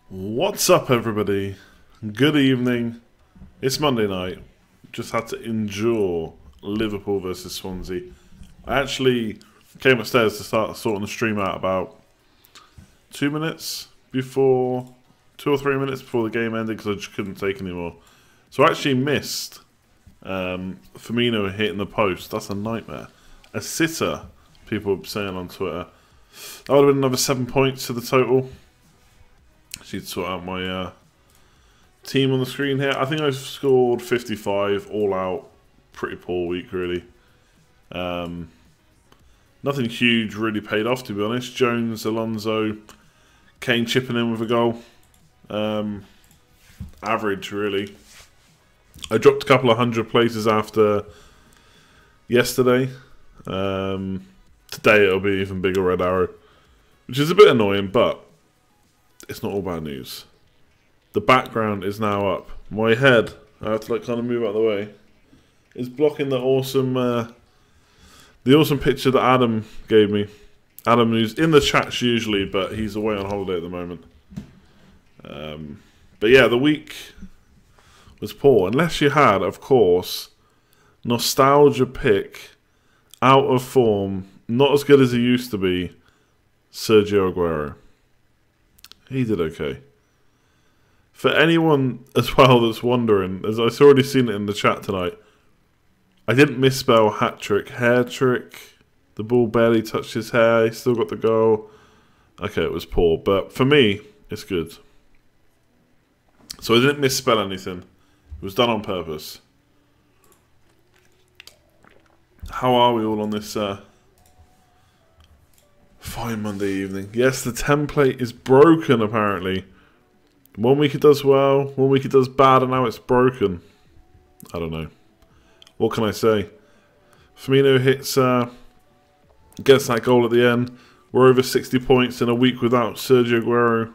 What's up, everybody? Good evening. It's Monday night. Just had to endure Liverpool versus Swansea. I actually came upstairs to start sorting the stream out about 2 minutes before, 2 or 3 minutes before the game ended because I just couldn't take anymore. So I actually missed Firmino hitting the post. That's a nightmare. A sitter, people were saying on Twitter. That would have been another 7 points to the total. She'd sort out my team on the screen here. I think I've scored 55 all out. Pretty poor week, really. Nothing huge really paid off, to be honest. Jones, Alonso, Kane chipping in with a goal. Average, really. I dropped a couple of 100 places after yesterday. Today it'll be even bigger red arrow, which is a bit annoying, but it's not all bad news. The background is now up. My head, I have to kind of move out of the way, is blocking the awesome picture that Adam gave me. Adam, who's in the chats usually, but he's away on holiday at the moment. But yeah, the week was poor. Unless you had, of course, nostalgia pick, out of form, not as good as he used to be, Sergio Aguero. He did okay. For anyone as well that's wondering, as I've already seen it in the chat tonight, I didn't misspell hat-trick. Hair-trick. The ball barely touched his hair. He still got the goal. Okay, it was poor. But for me, it's good. So I didn't misspell anything. It was done on purpose. How are we all on this fine Monday evening? Yes, the template is broken, apparently. 1 week it does well, 1 week it does bad, and now it's broken. I don't know. What can I say? Firmino gets that goal at the end. We're over 60 points in a week without Sergio Aguero.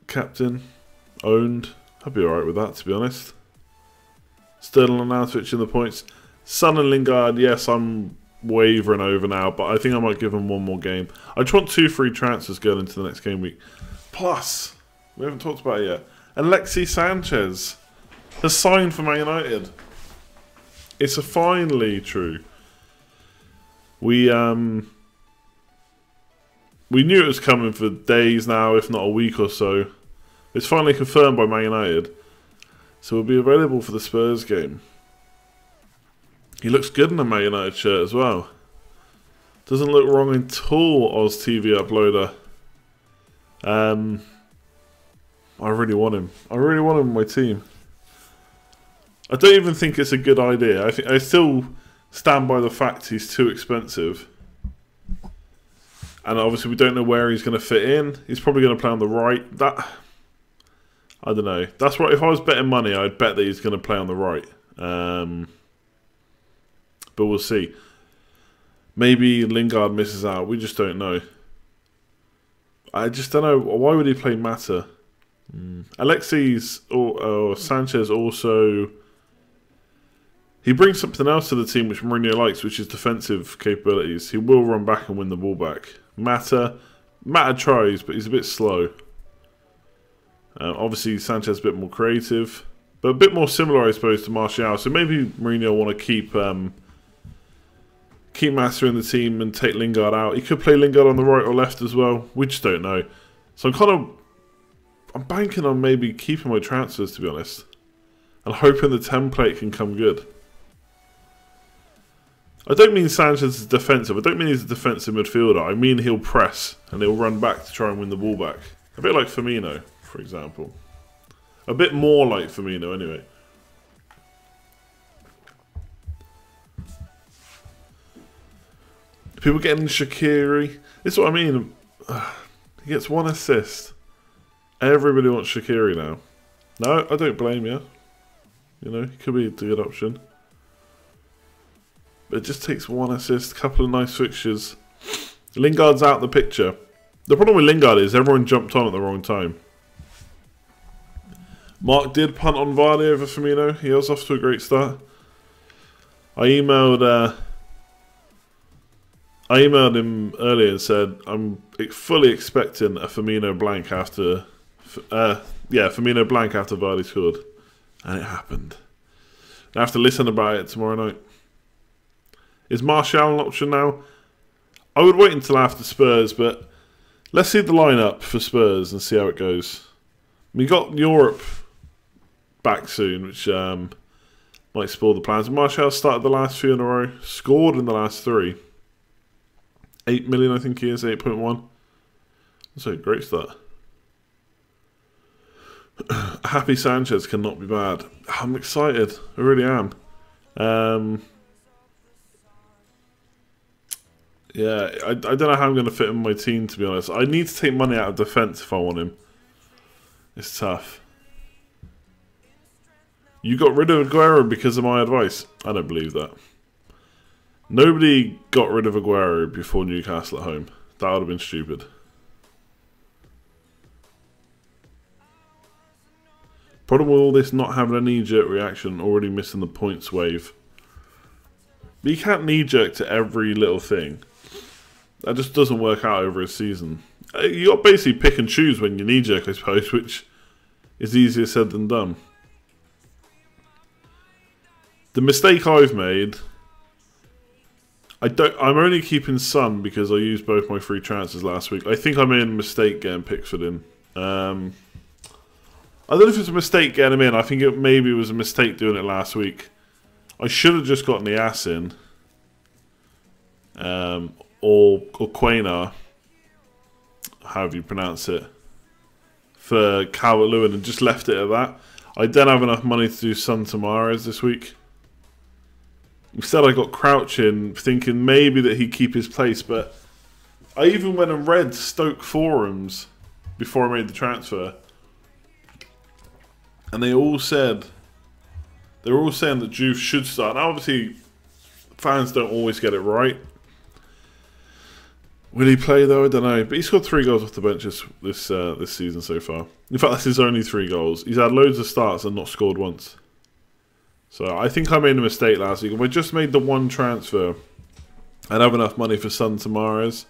Captain. Owned. I'd be alright with that, to be honest. Sterling and now switching the points. Son and Lingard, yes, I'm wavering over now, but I think I might give him one more game. I just want 2 free transfers going into the next game week. Plus, we haven't talked about it yet, Alexis Sanchez has signed for Man United. It's finally true. We knew it was coming for days now, if not a week or so. It's finally confirmed by Man United. So we'll be available for the Spurs game. He looks good in a Man United shirt as well. Doesn't look wrong at all, Oz TV uploader. I really want him. I really want him in my team. I don't even think it's a good idea. I still stand by the fact he's too expensive. And obviously we don't know where he's going to fit in. He's probably going to play on the right. I don't know. That's right. If I was betting money, I'd bet that he's going to play on the right. But we'll see. Maybe Lingard misses out. We just don't know. I just don't know. Why would he play Mata? Alexis or Sanchez also... He brings something else to the team which Mourinho likes, which is defensive capabilities. He will run back and win the ball back. Mata tries, but he's a bit slow. Obviously, Sanchez a bit more creative. But a bit more similar, I suppose, to Martial. So maybe Mourinho will want to keep Mata in the team and take Lingard out. He could play Lingard on the right or left as well. We just don't know. So I'm banking on maybe keeping my transfers, to be honest. And hoping the template can come good. I don't mean Sanchez is defensive. I don't mean he's a defensive midfielder. I mean he'll press and he'll run back to try and win the ball back. A bit like Firmino, for example. A bit more like Firmino, anyway. People getting Shaqiri. This is what I mean. He gets 1 assist. Everybody wants Shaqiri now. No, I don't blame you. You know, he could be a good option. But it just takes 1 assist, a couple of nice fixtures. Lingard's out the picture. The problem with Lingard is everyone jumped on at the wrong time. Mark did punt on Vardy over Firmino. He was off to a great start. I emailed I emailed him earlier and said I'm fully expecting a Firmino blank after, Firmino blank after Vardy scored, and it happened. I have to listen about it tomorrow night. Is Martial an option now? I would wait until after Spurs, but let's see the lineup for Spurs and see how it goes. We got Europe back soon, which might spoil the plans. Martial started the last few in a row, scored in the last 3. 8 million, I think he is, 8.1. That's a great start. Happy Sanchez cannot be bad. I'm excited. I really am. Yeah, I don't know how I'm going to fit in my team, to be honest. I need to take money out of defence if I want him. It's tough. You got rid of Aguero because of my advice? I don't believe that. Nobody got rid of Aguero before Newcastle at home. That would have been stupid. Problem with all this not having a knee-jerk reaction, already missing the points wave. But you can't knee-jerk to every little thing. That just doesn't work out over a season. You got to basically pick and choose when you knee-jerk, I suppose, which is easier said than done. The mistake I've made... I'm only keeping Son because I used both my free transfers last week. I think I made a mistake getting Pickford in. I don't know if it's a mistake getting him in. I think maybe it was a mistake doing it last week. I should have just gotten the ass in. Or Quainer, however you pronounce it, for Calvert-Lewin and just left it at that. I don't have enough money to do Son to Mahrez this week. Instead I got Crouch in, thinking maybe that he'd keep his place, but I even went and read Stoke forums before I made the transfer. And they were all saying that Juve should start. Now obviously fans don't always get it right. Will he play though? I don't know. But he scored 3 goals off the bench this season so far. In fact, that's his only 3 goals. He's had loads of starts and not scored once. So I think I made a mistake last week. If I just made the one transfer, I'd have enough money for Son to Mahrez.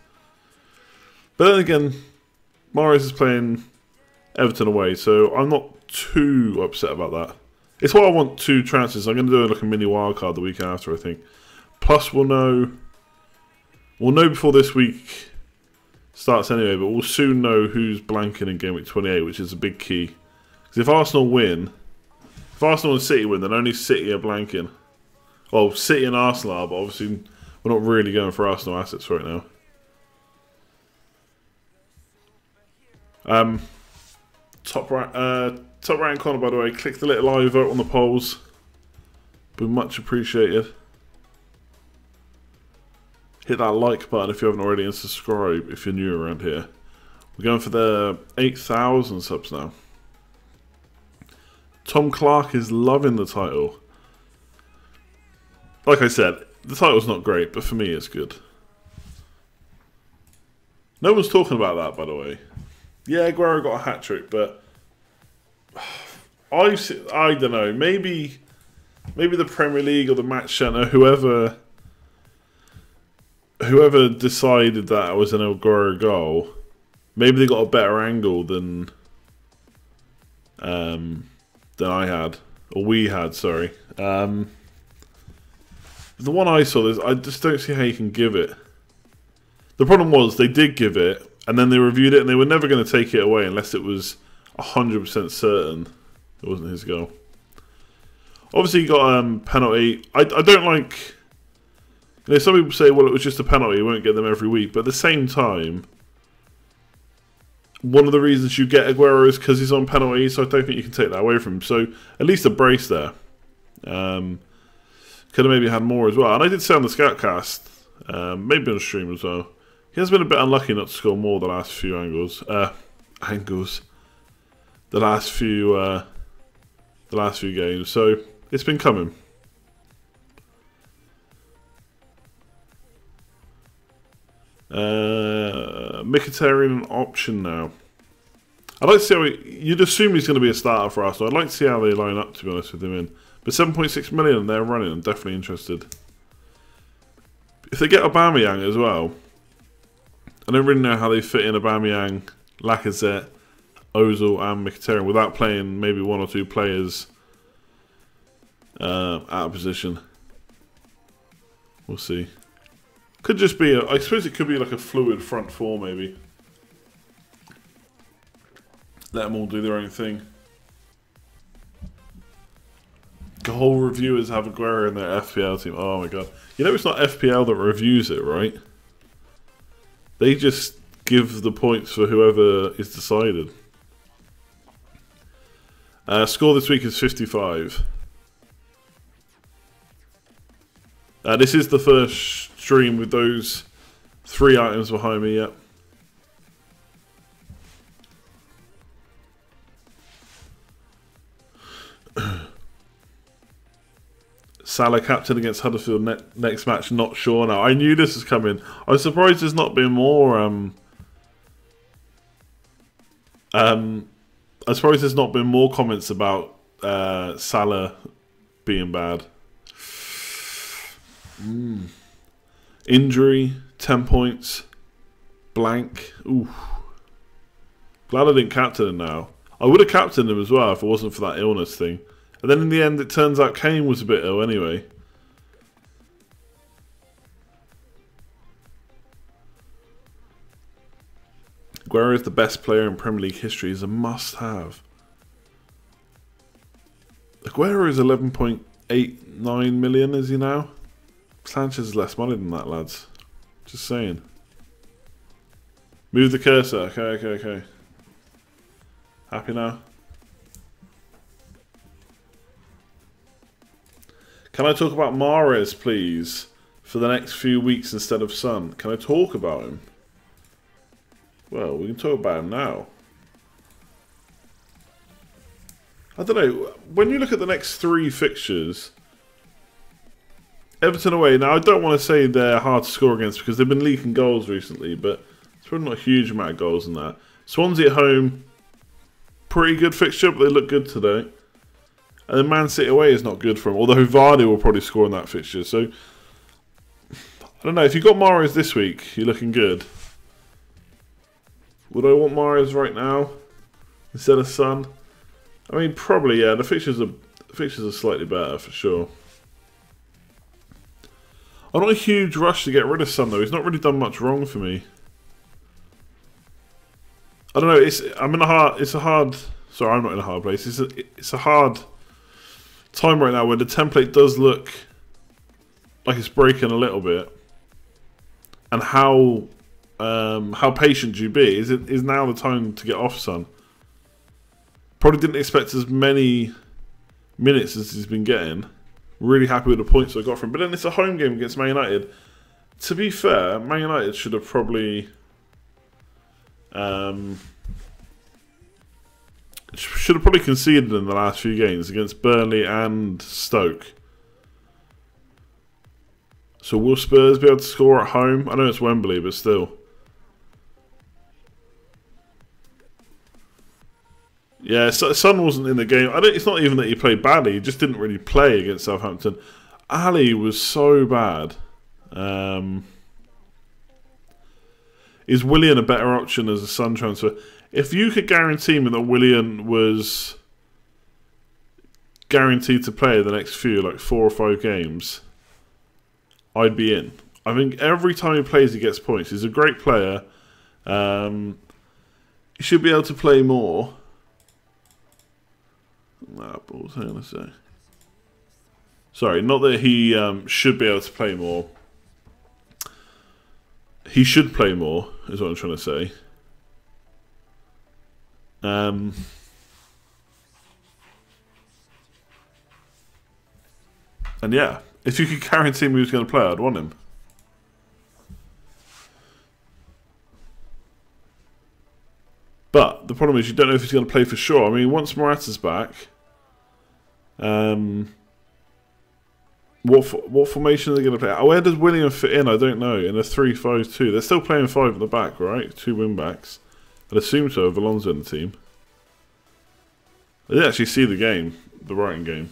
But then again, Mahrez is playing Everton away, so I'm not too upset about that. It's why I want 2 transfers. I'm going to do like a mini wildcard the week after, I think. Plus we'll know before this week starts anyway, but we'll soon know who's blanking in Gameweek 28, which is a big key. Because if Arsenal and City win, then only City are blanking. Well, City and Arsenal are, but obviously we're not really going for Arsenal assets right now. Top rank corner, by the way. Click the little live vote on the polls. Be much appreciated. Hit that like button if you haven't already, and subscribe if you're new around here. We're going for the 8,000 subs now. Tom Clark is loving the title. Like I said, the title's not great, but for me it's good. No one's talking about that, by the way. Yeah, Aguero got a hat-trick, but I don't know. Maybe the Premier League or the Match Centre, whoever decided that it was an Aguero goal, maybe they got a better angle than I had, or we had. Sorry. The one I saw, I just don't see how you can give it. The problem was they did give it, and then they reviewed it, and they were never going to take it away unless it was 100% certain it wasn't his goal. Obviously, he got penalty. I don't like. You know, some people say, well, it was just a penalty. You won't get them every week. But at the same time, one of the reasons you get Aguero is because he's on penalty. So I don't think you can take that away from him. So at least a brace there. Could have maybe had more as well. And I did say on the Scoutcast, maybe on stream as well, he has been a bit unlucky not to score more the last few the last few games. So it's been coming. Mkhitaryan an option now. I'd like to see how you'd assume he's going to be a starter for Arsenal. I'd like to see how they line up, to be honest with him in. But 7.6 million they're running. I'm definitely interested. if they get Aubameyang as well, I don't really know how they fit in Aubameyang, Lacazette, Ozil and Mkhitaryan without playing maybe one or two players out of position. We'll see. Could just be, I suppose it could be like a fluid front four maybe. Let them all do their own thing. Goal reviewers have AGUERO in their FPL team. Oh my god. You know it's not FPL that reviews it, right? They just give the points for whoever is decided. Score this week is 55. This is the first stream with those 3 items behind me, yep. Salah captain against Huddersfield next match, not sure now. I knew this was coming. I was surprised there's not been more I'm surprised there's not been more comments about Salah being bad. Injury, 10 points, blank. Ooh. Glad I didn't captain him now. I would have captained him as well if it wasn't for that illness thing. And then in the end it turns out Kane was a bit ill anyway. Aguero is the best player in Premier League history. He's a must-have. Aguero is 11.89 million, is he now? Sanchez is less money than that, lads. Just saying. Move the cursor. Okay. Happy now? Can I talk about Mahrez, please? For the next few weeks instead of Son. Can I talk about him? Well, we can talk about him now. I don't know. When you look at the next 3 fixtures, Everton away. Now, I don't want to say they're hard to score against because they've been leaking goals recently, but it's probably not a huge amount of goals in that. Swansea at home, pretty good fixture, but they look good today. And then Man City away is not good for them, although Vardy will probably score in that fixture. So, I don't know. If you've got Mahrez this week, you're looking good. Would I want Mahrez right now instead of Son? I mean, probably, yeah. The fixtures are slightly better, for sure. I'm not a huge rush to get rid of Son, though. He's not really done much wrong for me. I don't know. I'm in a hard. Sorry, I'm not in a hard place. It's a hard time right now where the template does look like it's breaking a little bit. And how patient do you be? Is now the time to get off Son? Probably didn't expect as many minutes as he's been getting. Really happy with the points I got from him. But then it's a home game against Man United. To be fair, Man United should have probably conceded in the last few games against Burnley and Stoke. So will Spurs be able to score at home? I know it's Wembley, but still. Yeah, Son wasn't in the game. It's not even that he played badly. He just didn't really play against Southampton. Ali was so bad. Is Willian a better option as a Son transfer? If you could guarantee me that Willian was guaranteed to play the next few, like 4 or 5 games, I'd be in. I think every time he plays, he gets points. He's a great player. He should be able to play more. What was I going to say? Sorry, not that he should be able to play more. He should play more, is what I'm trying to say. And yeah, if you could guarantee me he was going to play, I'd want him. But the problem is you don't know if he's going to play for sure. I mean, once Morata's back, what formation are they going to play? Where does William fit in? I don't know. In a 3-5-2. They're still playing 5 at the back, right? 2 wing-backs. I'd assume so with Alonso in the team. I didn't actually see the game, the Brighton game.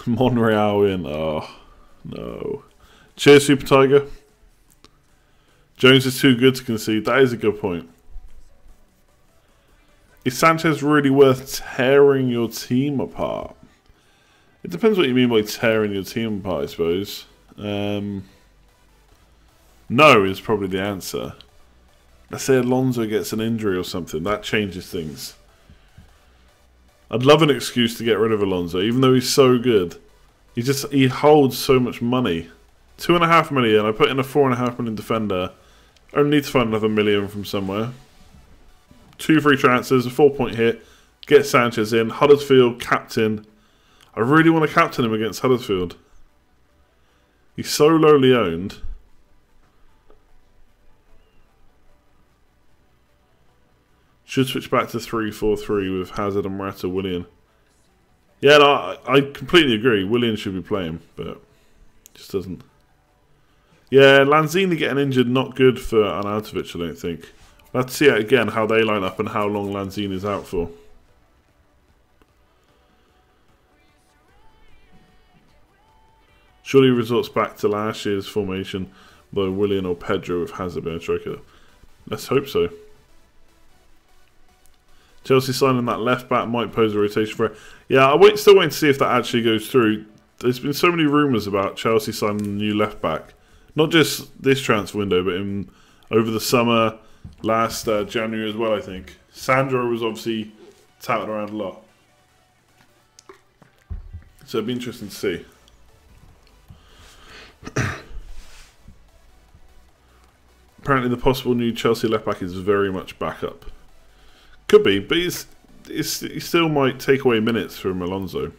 Monreal in. Oh, No. Cheers, Super Tiger. Jones is too good to concede. That is a good point. Is Sanchez really worth tearing your team apart? It depends what you mean by tearing your team apart, I suppose. No is probably the answer. Let's say Alonso gets an injury or something. That changes things. I'd love an excuse to get rid of Alonso, even though he's so good. He holds so much money. 2.5 million. I put in a 4.5 million defender. I only need to find another million from somewhere. 2 free transfers, a 4-point hit. Get Sanchez in. Huddersfield, captain. I really want to captain him against Huddersfield. He's so lowly owned. Should switch back to 3-4-3 with Hazard and Morata, Willian. Yeah, no, I completely agree. Willian should be playing, but just doesn't. Yeah, Lanzini getting injured, not good for Arnautovic, I don't think. Let's see it again, how they line up and how long Lanzini's out for. Surely resorts back to last year's formation by Willian or Pedro with Hazard being a striker. Let's hope so. Chelsea signing that left back might pose a rotation for it. Yeah, still waiting to see if that actually goes through. There's been so many rumours about Chelsea signing a new left back. Not just this transfer window, but over the summer, last January as well, I think. Sandro was obviously touted around a lot. So it'd be interesting to see. Apparently the possible new Chelsea left back is very much backup. Could be, but he still might take away minutes from Alonso.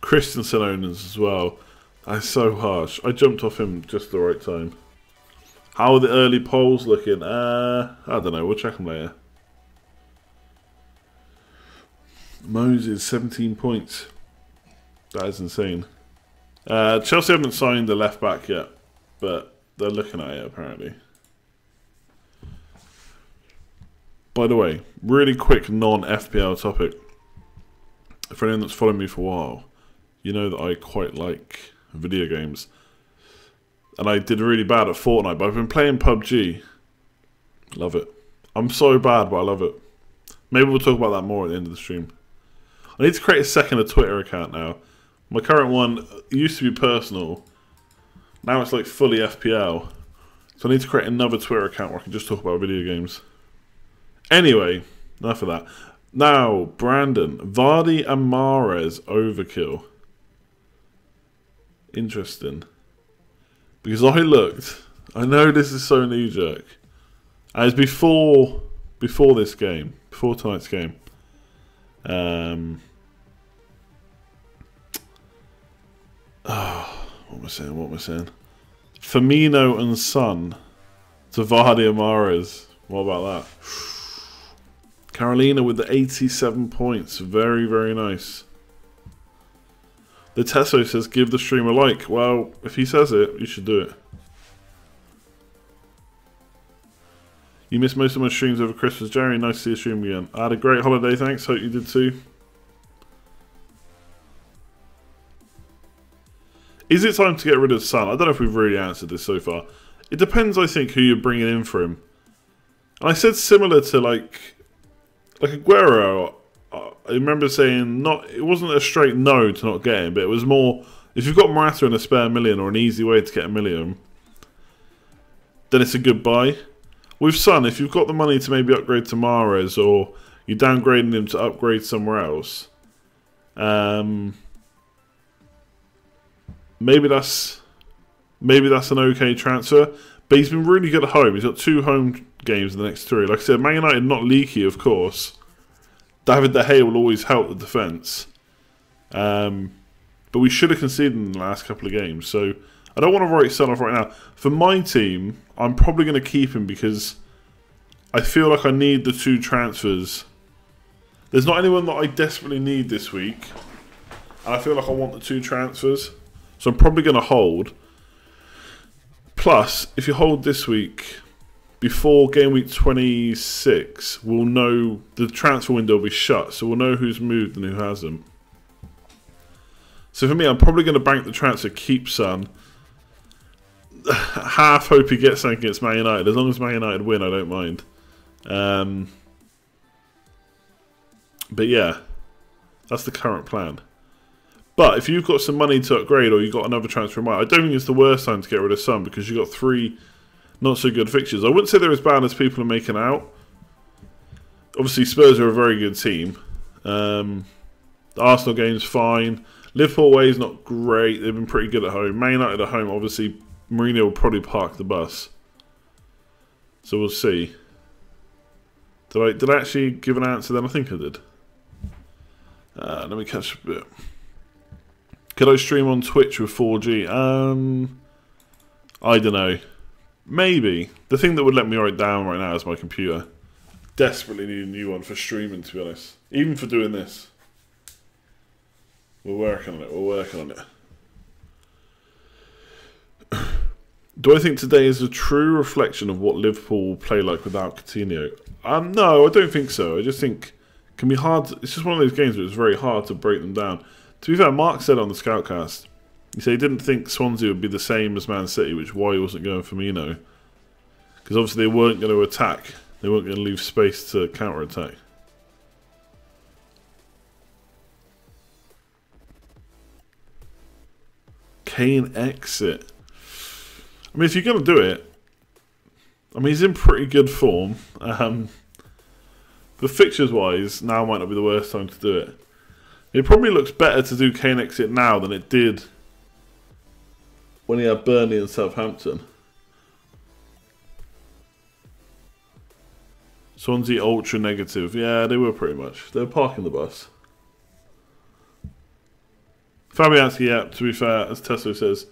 Christensen owners as well. That's so harsh. I jumped off him just the right time. How are the early polls looking? I don't know. We'll check them later. Moses, 17 points. That is insane. Chelsea haven't signed the left back yet, but they're looking at it apparently. By the way, really quick non-FPL topic. For anyone that's followed me for a while, you know that I quite like video games. And I did really bad at Fortnite, but I've been playing PUBG. Love it. I'm so bad, but I love it. Maybe we'll talk about that more at the end of the stream. I need to create a second Twitter account now. My current one used to be personal. Now it's like fully FPL. So I need to create another Twitter account where I can just talk about video games. Anyway, enough of that. Now, Brandon. Vardy and Mahrez overkill. Interesting. Because I looked. I know this is so knee-jerk. And it's before this game. Before tonight's game. What am I saying? Firmino and Son to Vardy and Mahrez. What about that? Carolina with the 87 points. Very, very nice. The Tesso says, give the stream a like. Well, if he says it, you should do it. You missed most of my streams over Christmas, Jerry. Nice to see you stream again. I had a great holiday, thanks. Hope you did too. Is it time to get rid of Son? I don't know if we've really answered this so far. It depends, I think, who you're bringing in for him. And I said similar to like Aguero. I remember saying it wasn't a straight no to not get him, but it was more, if you've got Morata and a spare million or an easy way to get a million, then it's a good buy. With Son, if you've got the money to maybe upgrade to Mahrez or you're downgrading him to upgrade somewhere else, maybe that's an okay transfer. But he's been really good at home. He's got 2 home games in the next 3. Like I said, Man United not leaky, of course. David De Gea will always help the defence. But we should have conceded in the last couple of games. So I don't want to write Son off right now. For my team, I'm probably going to keep him because I feel like I need the 2 transfers. There's not anyone that I desperately need this week. And I feel like I want the 2 transfers. So I'm probably going to hold. Plus, if you hold this week, before game week 26, we'll know the transfer window will be shut, so we'll know who's moved and who hasn't. So for me, I'm probably going to bank the transfer, keep Son. Half hope he gets something against Man United. As long as Man United win, I don't mind. But yeah, that's the current plan. But if you've got some money to upgrade or you've got another transfer in mind, I don't think it's the worst time to get rid of Son because you've got 3 not so good fixtures. I wouldn't say they're as bad as people are making out. Obviously, Spurs are a very good team. The Arsenal game's fine. Liverpool away is not great. They've been pretty good at home. Man United at home, obviously, Mourinho will probably park the bus. So we'll see. Did I actually give an answer then? I think I did. Let me catch a bit. Could I stream on Twitch with 4G? I don't know. Maybe. The thing that would let me write down right now is my computer. Desperately need a new one for streaming, to be honest. Even for doing this. We're working on it. We're working on it. Do I think today is a true reflection of what Liverpool will play like without Coutinho? No, I don't think so. I just think it can be hard. It's just one of those games where it's very hard to break them down. To be fair, Mark said on the Scoutcast, he said he didn't think Swansea would be the same as Man City, which is why he wasn't going for Firmino. Because obviously they weren't going to attack. They weren't going to leave space to counter-attack. Kane exit. I mean, if you're going to do it, I mean, he's in pretty good form. But fixtures-wise, now might not be the worst time to do it. It probably looks better to do Kane exit now than it did when he had Burnley and Southampton. Swansea ultra negative. Yeah, they were pretty much. They were parking the bus. Fabianski, yeah, to be fair, as Tesla says,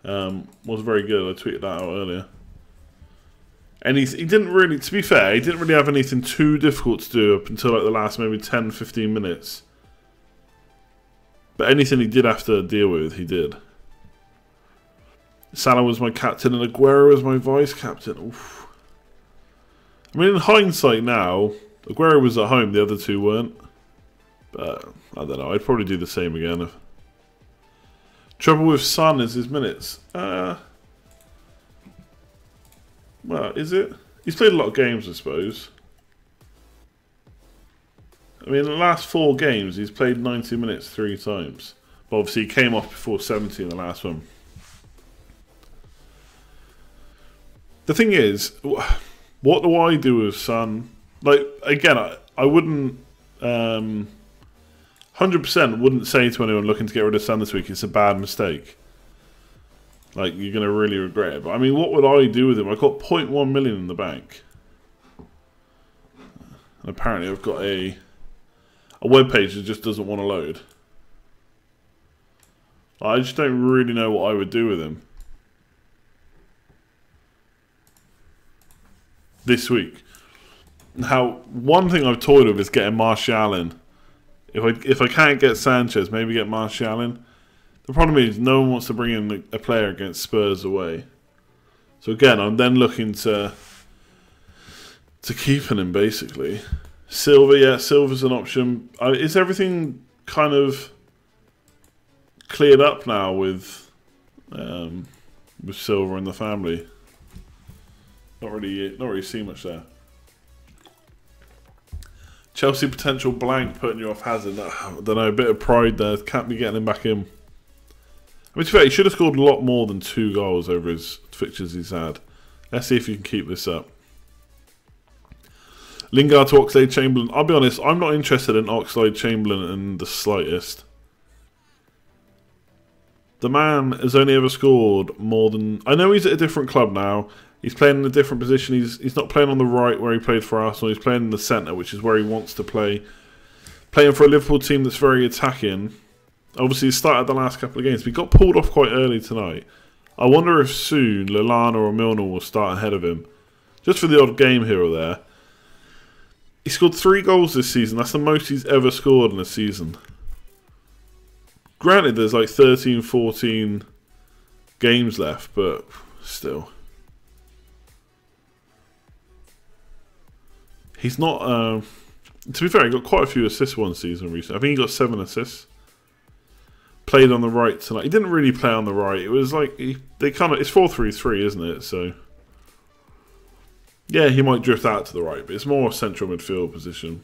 was very good. I tweeted that out earlier. And he didn't really, to be fair, he didn't really have anything too difficult to do up until like the last maybe 10-15 minutes. But anything he did have to deal with, he did. Salah was my captain and Aguero was my vice-captain. Oof. I mean, in hindsight now, Aguero was at home, the other two weren't. But, I don't know, I'd probably do the same again. Trouble with Son is his minutes. Well, is it? He's played a lot of games, I suppose. I mean, in the last 4 games, he's played 90 minutes 3 times. But obviously, he came off before 70 in the last one. The thing is, what do I do with Son? Like, again, I wouldn't... 100% wouldn't say to anyone looking to get rid of Son this week, it's a bad mistake. Like, you're going to really regret it. But, I mean, what would I do with him? I've got 0.1 million in the bank. And apparently, I've got a web page that just doesn't want to load. I just don't really know what I would do with him this week. Now, one thing I've toyed with is getting Martial in. If I can't get Sanchez, maybe get Martial in. The problem is no one wants to bring in a player against Spurs away. So again, I'm then looking to keeping him basically. Silva, yeah, Silva's an option. Is everything kind of cleared up now with Silva and the family? Not really see much there. Chelsea potential blank putting you off Hazard. I don't know, a bit of pride there. Can't be getting him back in. I mean, to be fair, he should have scored a lot more than 2 goals over his fixtures he's had. Let's see if you can keep this up. Lingard to Oxlade-Chamberlain. I'll be honest, I'm not interested in Oxlade-Chamberlain in the slightest. The man has only ever scored more than... I know he's at a different club now. He's playing in a different position. He's not playing on the right where he played for Arsenal. He's playing in the centre, which is where he wants to play. Playing for a Liverpool team that's very attacking. Obviously, he started the last couple of games, but he got pulled off quite early tonight. I wonder if soon Lallana or Milner will start ahead of him. Just for the odd game here or there. He scored 3 goals this season. That's the most he's ever scored in a season. Granted, there's like 13, 14 games left, but still. He's not. To be fair, he got quite a few assists one season recently. I think he got 7 assists. Played on the right tonight. He didn't really play on the right. It was like they kind of. It's 4-3-3, isn't it? So yeah, he might drift out to the right, but it's more central midfield position.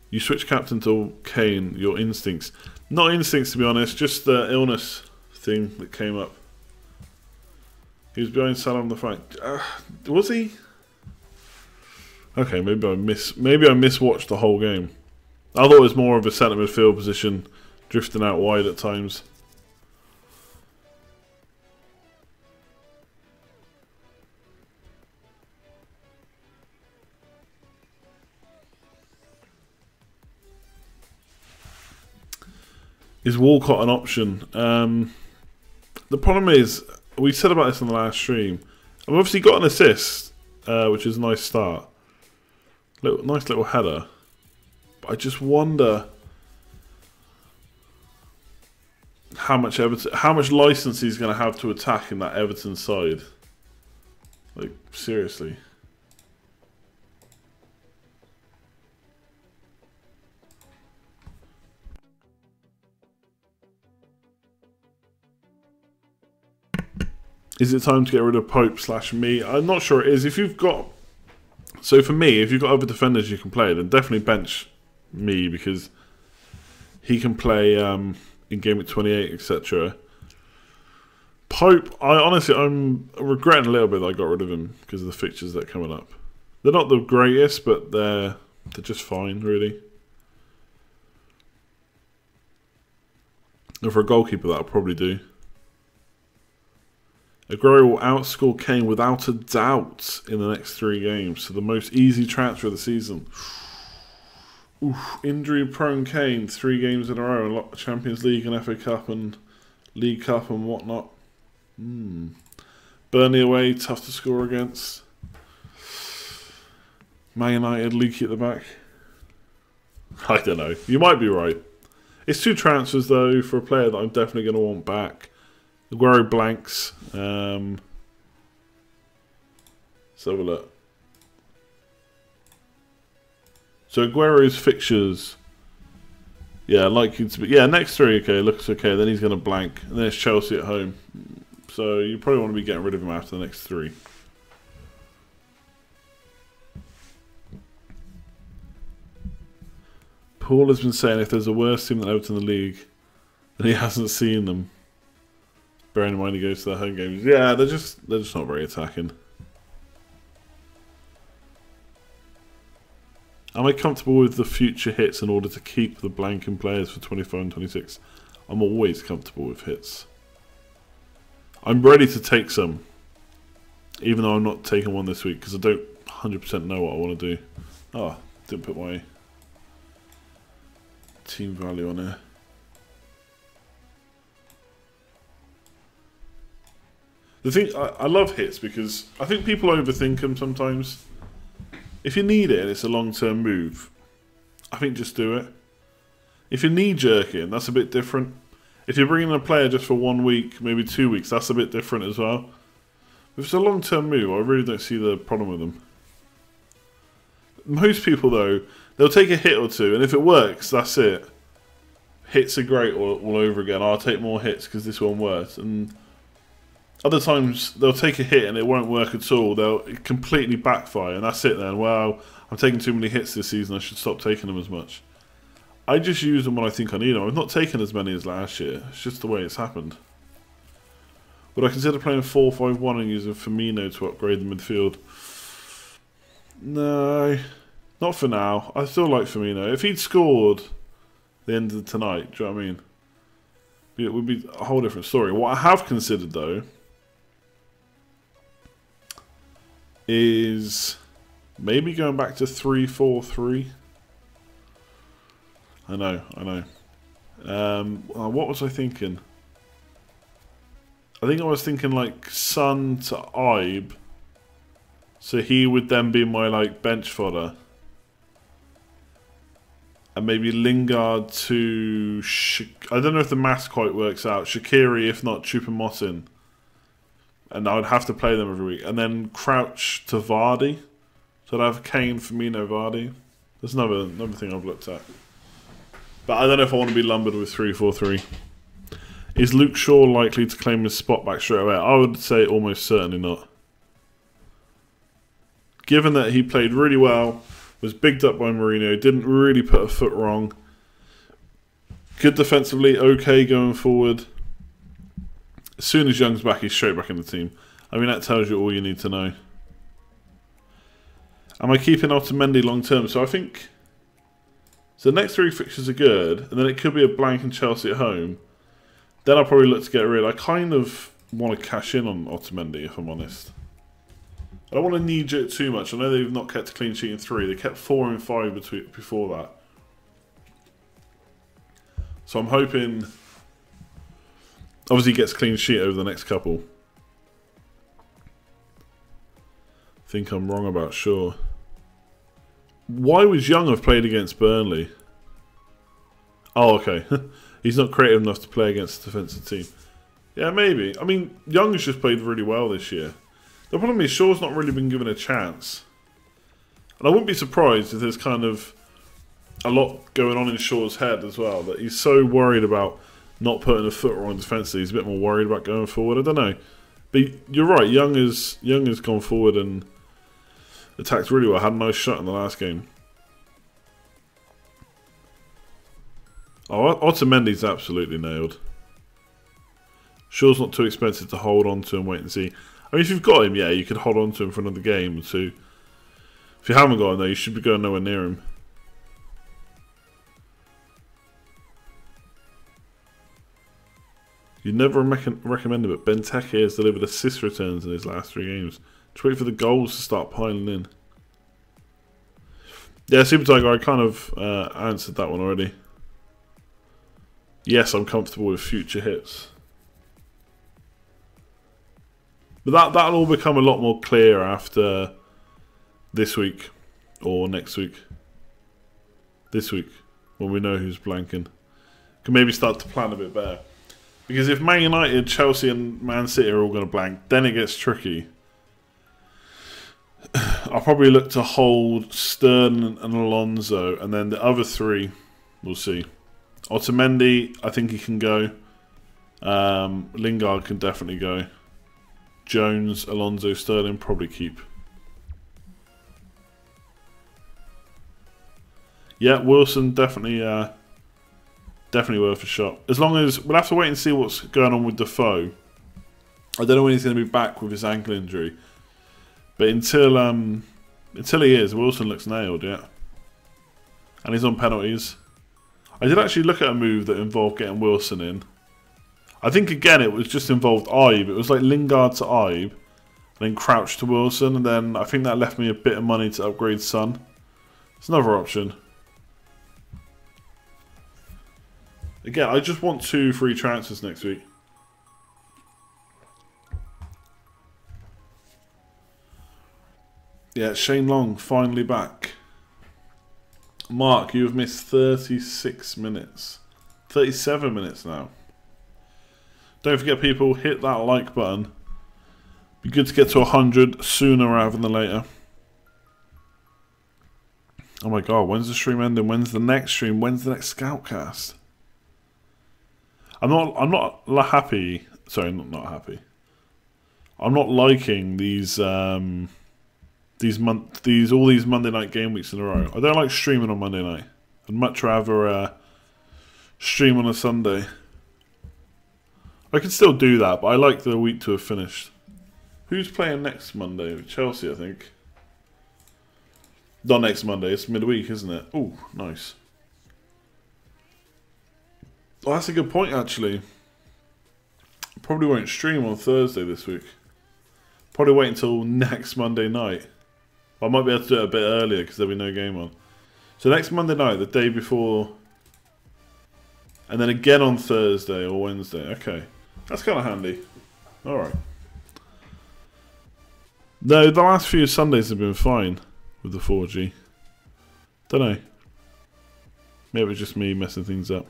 You switch captain to Kane. Your instincts, not instincts to be honest, just the illness thing that came up. He was behind Salah on the flank. Was he? Okay, maybe I miswatched the whole game. I thought it was more of a centre midfield position, drifting out wide at times. Is Walcott an option? The problem is, we said about this on the last stream. I've obviously got an assist, which is a nice start. Nice little header. But I just wonder how much license he's going to have to attack in that Everton side. Like, seriously. Is it time to get rid of Pope / me? I'm not sure it is. If you've got... So for me, if you've got other defenders you can play, then definitely bench me, because he can play in Gameweek 28, etc. Pope, I'm regretting a little bit that I got rid of him because of the fixtures that are coming up. They're not the greatest, but they're just fine, really. And for a goalkeeper, that'll probably do. Aguero will outscore Kane without a doubt in the next 3 games. So the most easy transfer of the season. Oof, injury-prone Kane, 3 games in a row. A lot of Champions League and FA Cup and League Cup and whatnot. Burnley away, tough to score against. Man United, leaky at the back. I don't know. You might be right. It's 2 transfers, though, for a player that I'm definitely going to want back. Aguero blanks. Let's have a look. So Aguero's fixtures. Yeah, likely to be. Yeah, next 3, okay, looks okay. Then he's going to blank. And then it's Chelsea at home. So you probably want to be getting rid of him after the next 3. Paul has been saying if there's a worse team than Everton in the league, then he hasn't seen them. Bearing in mind he goes to their home games. Yeah, they're just not very attacking. Am I comfortable with the future hits in order to keep the blanking players for 25 and 26? I'm always comfortable with hits. I'm ready to take some, even though I'm not taking one this week because I don't 100% know what I want to do. Oh, didn't put my team value on here. The thing, I love hits because I think people overthink them sometimes. If you need it and it's a long-term move, I think just do it. If you're knee-jerking, that's a bit different. If you're bringing in a player just for 1 week, maybe 2 weeks, that's a bit different as well. If it's a long-term move, I really don't see the problem with them. Most people, though, they'll take a hit or 2, and if it works, that's it. Hits are great all over again. I'll take more hits because this one works. And other times, they'll take a hit and it won't work at all. They'll completely backfire, and that's it then. Wow, I'm taking too many hits this season. I should stop taking them as much. I just use them when I think I need them. I've not taken as many as last year. It's just the way it's happened. Would I consider playing 4-5-1 and using Firmino to upgrade the midfield? No, not for now. I still like Firmino. If he'd scored the end of tonight, do you know what I mean? It would be a whole different story. What I have considered, though, is maybe going back to 3-4-3. I know. What was I thinking? I think I was thinking like Son to Ibe, so he would then be my like bench fodder, and maybe Lingard to I don't know if the maths quite works out. Shaqiri, if not Choupo-Moting, and I would have to play them every week. And then crouch to Vardy. So I'd have Kane, Firmino, Vardy. That's another thing I've looked at. But I don't know if I want to be lumbered with 3-4-3. Is Luke Shaw likely to claim his spot back straight away? I would say almost certainly not. Given that he played really well, was bigged up by Mourinho, didn't really put a foot wrong. Good defensively, okay going forward. As soon as Young's back, he's straight back in the team. I mean, that tells you all you need to know. Am I keeping Otamendi long term? So I think... So the next 3 fixtures are good, and then it could be a blank and Chelsea at home. Then I'll probably look to get rid. I kind of want to cash in on Otamendi, if I'm honest. I don't want to knee-jerk too much. I know they've not kept a clean sheet in 3. They kept 4 and 5 before that. So I'm hoping... Obviously he gets clean sheet over the next couple. I think I'm wrong about Shaw. Why would Young have played against Burnley? Oh, okay. He's not creative enough to play against a defensive team. Yeah, maybe. I mean, Young has just played really well this year. The problem is Shaw's not really been given a chance. And I wouldn't be surprised if there's kind of a lot going on in Shaw's head as well. That he's so worried about not putting a foot wrong defensively. He's a bit more worried about going forward. I don't know. But you're right. Young has gone forward and attacked really well. Had a nice shot in the last game. Oh, Otamendi's absolutely nailed. Shaw's not too expensive to hold on to and wait and see. I mean, if you've got him, yeah, you could hold on to him for another game or two. If you haven't got him, though, you should be going nowhere near him. You'd never recommend it, but Benteke has delivered assist returns in his last 3 games. Just wait for the goals to start piling in. Yeah, Super Tiger, I kind of answered that one already. Yes, I'm comfortable with future hits. But that'll all become a lot more clear after this week or next week. This week, when we know who's blanking. Can maybe start to plan a bit better. Because if Man United, Chelsea and Man City are all going to blank, then it gets tricky. I'll probably look to hold Stern and Alonso, and then the other 3, we'll see. Otamendi, I think he can go. Lingard can definitely go. Jones, Alonso, Sterling, probably keep. Yeah, Wilson, definitely worth a shot. As long as... We'll have to wait and see what's going on with Defoe. I don't know when he's going to be back with his ankle injury. But until he is, Wilson looks nailed, yeah. And he's on penalties. I did actually look at a move that involved getting Wilson in. I think, again, it was just involved Ibe. It was like Lingard to Ibe, and then Crouch to Wilson, and then I think that left me a bit of money to upgrade Son. It's another option. Again, I just want 2 free transfers next week. Yeah, Shane Long finally back. Mark, you have missed 36 minutes. 37 minutes now. Don't forget, people, hit that like button. Be good to get to 100 sooner rather than later. Oh my god, when's the stream ending? When's the next stream? When's the next Scoutcast? I'm not happy. Sorry, not happy. I'm not liking these all these Monday night game weeks in a row. I don't like streaming on Monday night. I'd much rather stream on a Sunday. I can still do that, but I like the week to have finished. Who's playing next Monday? Chelsea, I think. Not next Monday, it's midweek, isn't it? Oh, nice. Oh, that's a good point, actually. Probably won't stream on Thursday this week. Probably wait until next Monday night. I might be able to do it a bit earlier because there'll be no game on. So next Monday night, the day before, and then again on Thursday or Wednesday. Okay, that's kind of handy. All right. No, the last few Sundays have been fine with the 4G. Don't know. Maybe it's just me messing things up.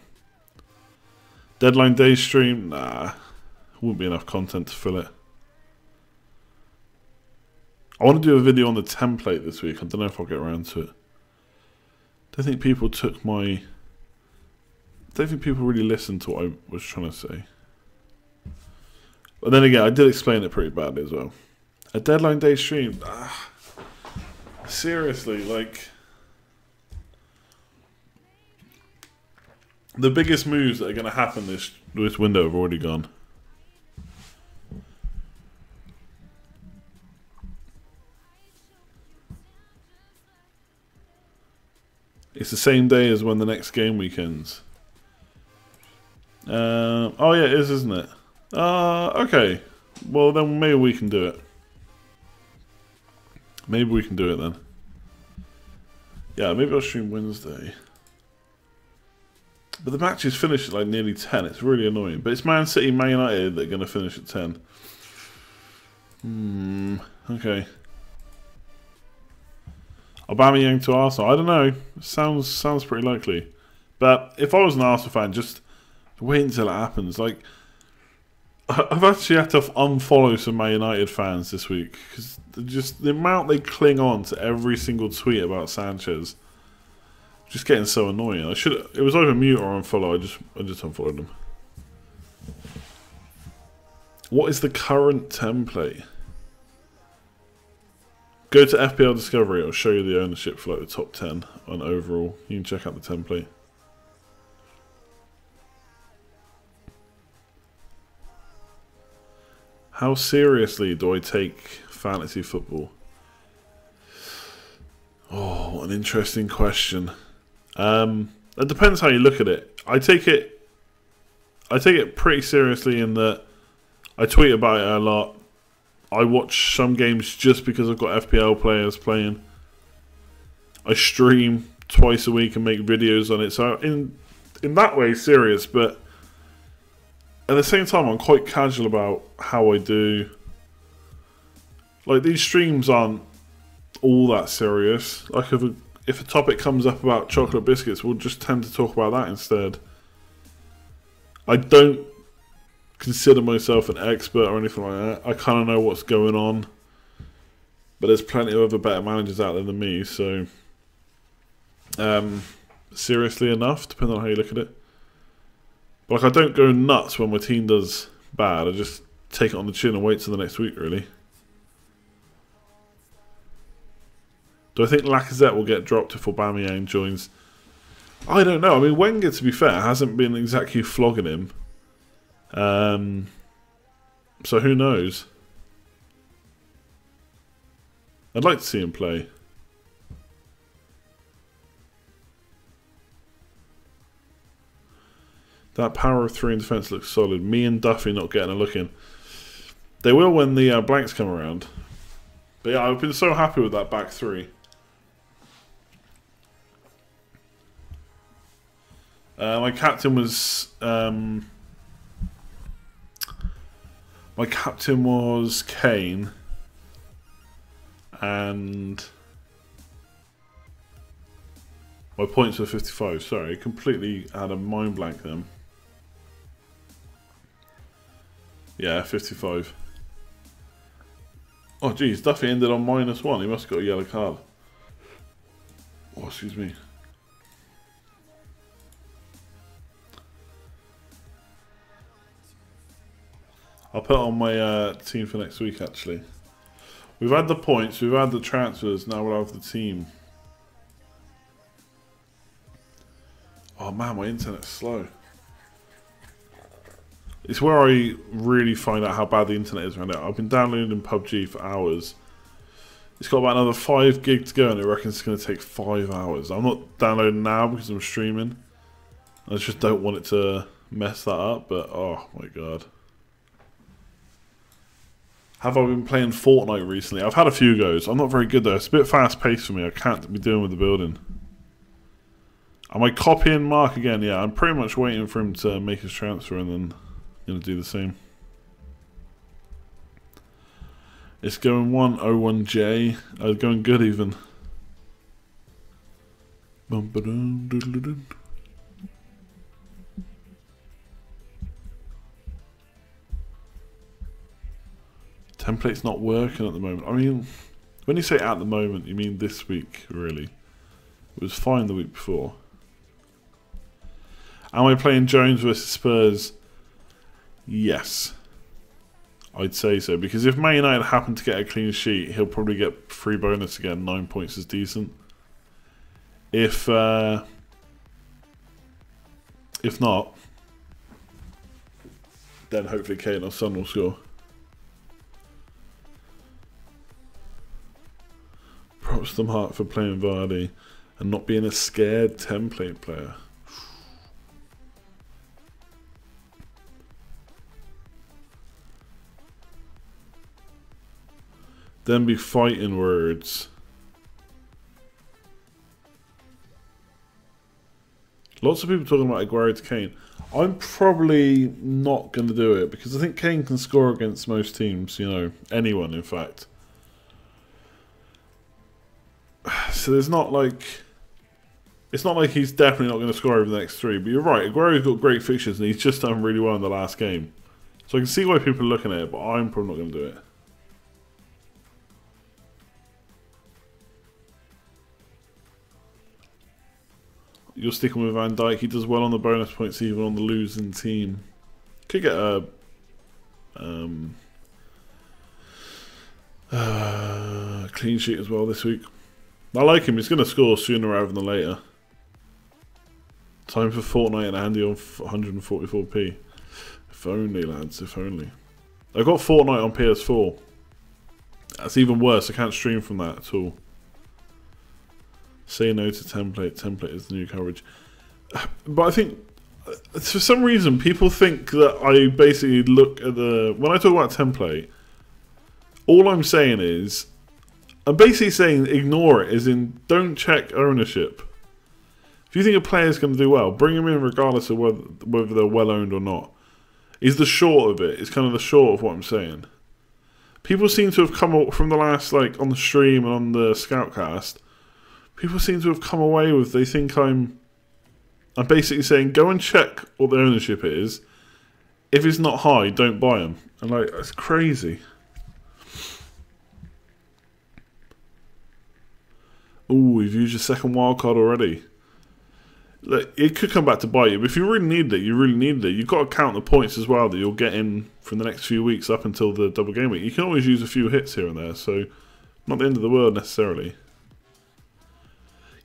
Deadline day stream? Nah, wouldn't be enough content to fill it. I want to do a video on the template this week. I don't know if I'll get around to it. Don't think people took my... Don't think people really listened to what I was trying to say. But then again, I did explain it pretty badly as well. A deadline day stream. Seriously, like... The biggest moves that are going to happen this window have already gone. It's the same day as when the next game week ends. Oh yeah, it is, isn't it? Okay. Well, then maybe we can do it. Maybe we can do it then. Yeah, maybe I'll stream Wednesday. But the match is finished at like nearly 10. It's really annoying. But it's Man City, Man United that are going to finish at 10. Okay. Aubameyang to Arsenal. I don't know. Sounds pretty likely. But if I was an Arsenal fan, just wait until it happens. Like, I've actually had to unfollow some Man United fans this week because just the amount they cling on to every single tweet about Sanchez, just getting so annoying. It was either mute or unfollow. I just unfollowed them. What is the current template? Go to FPL Discovery. It'll show you the ownership for like the top 10 on overall. You can check out the template. How seriously do I take fantasy football? Oh, an interesting question. It depends how you look at it. I take it pretty seriously in that I tweet about it a lot. I watch some games just because I've got FPL players playing. I stream twice a week and make videos on it. So in that way, serious. But at the same time, I'm quite casual about how I do. Like, these streams aren't all that serious. Like, if a topic comes up about chocolate biscuits, we'll just tend to talk about that instead. I don't consider myself an expert or anything like that. I kind of know what's going on, but there's plenty of other better managers out there than me, so seriously enough, depending on how you look at it. But like, I don't go nuts when my team does bad. I just take it on the chin and wait till the next week, really. Do I think Lacazette will get dropped if Aubameyang joins? I don't know. I mean, Wenger, to be fair, hasn't been exactly flogging him. So who knows? I'd like to see him play. That power of 3 in defence looks solid. Me and Duffy not getting a look in. They will when the blanks come around. But yeah, I've been so happy with that back 3. My captain was Kane, and my points were 55. Sorry, I completely had a mind blank then. Yeah, 55. Oh geez, Duffy ended on -1. He must have got a yellow card. Oh, excuse me. I'll put on my team for next week, actually. We've had the points, we've had the transfers, now we'll have the team. Oh man, my internet's slow. It's where I really find out how bad the internet is right now. I've been downloading PUBG for hours. It's got about another 5 gig to go and it reckons it's going to take 5 hours. I'm not downloading now because I'm streaming. I just don't want it to mess that up, but oh my god. Have I been playing Fortnite recently? I've had a few goes. I'm not very good though. It's a bit fast paced for me. I can't be doing with the building. Am I copying Mark again? Yeah, I'm pretty much waiting for him to make his transfer and then I'm going to do the same. It's going 101J. It's going good even. Template's not working at the moment. I mean, When you say at the moment, you mean this week, really. It was fine the week before. Am I playing Jones versus Spurs? Yes. I'd say so. Because if Man United happen to get a clean sheet, he'll probably get free bonus again. 9 points is decent. If not, then hopefully Kane or Son will score. Props to Mark for playing Vardy and not being a scared template player. Then be fighting words. Lots of people talking about Aguero to Kane. I'm probably not going to do it because I think Kane can score against most teams, you know, anyone in fact. So there's not like... It's not like he's definitely not going to score over the next 3, but you're right, Aguero's got great fixtures and he's just done really well in the last game. So I can see why people are looking at it, but I'm probably not going to do it. You're sticking with Van Dijk. He does well on the bonus points, even on the losing team. Could get a clean sheet as well this week. I like him. He's going to score sooner rather than later. Time for Fortnite and Andy on 144p. If only, lads. If only. I've got Fortnite on PS4. That's even worse. I can't stream from that at all. Say no to template. Template is the new coverage. But I think, for some reason, people think that I basically look at the... When I talk about template, all I'm saying is... I'm basically saying ignore it, as in don't check ownership. If you think a player is going to do well, bring him in regardless of whether they're well owned or not. Is the short of it. It's kind of the short of what I'm saying. People seem to have come up from the last, like, on the stream and on the Scoutcast... People seem to have come away with, they think I'm basically saying, go and check what the ownership is. If it's not high, don't buy them. And like, that's crazy. Ooh, you've used your second wildcard already. Like, it could come back to bite you, but if you really need it, you really need it. You've got to count the points as well that you'll get in from the next few weeks up until the double game week. You can always use a few hits here and there, so not the end of the world necessarily.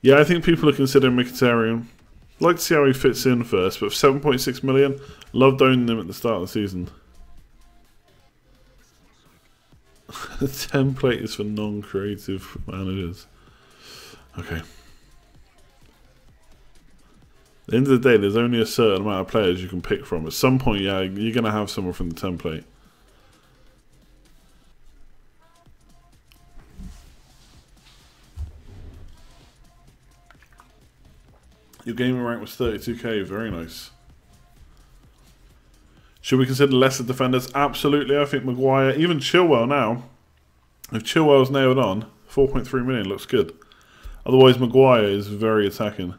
Yeah, I think people are considering Mkhitaryan. I'd like to see how he fits in first, but for 7.6 million, loved owning him at the start of the season. The template is for non-creative managers. Okay. At the end of the day, there's only a certain amount of players you can pick from. At some point, yeah, you're going to have someone from the template. Your gaming rank was 32k, very nice. Should we consider lesser defenders? Absolutely, I think Maguire, even Chilwell now. If Chilwell's nailed on, 4.3 million looks good. Otherwise, Maguire is very attacking.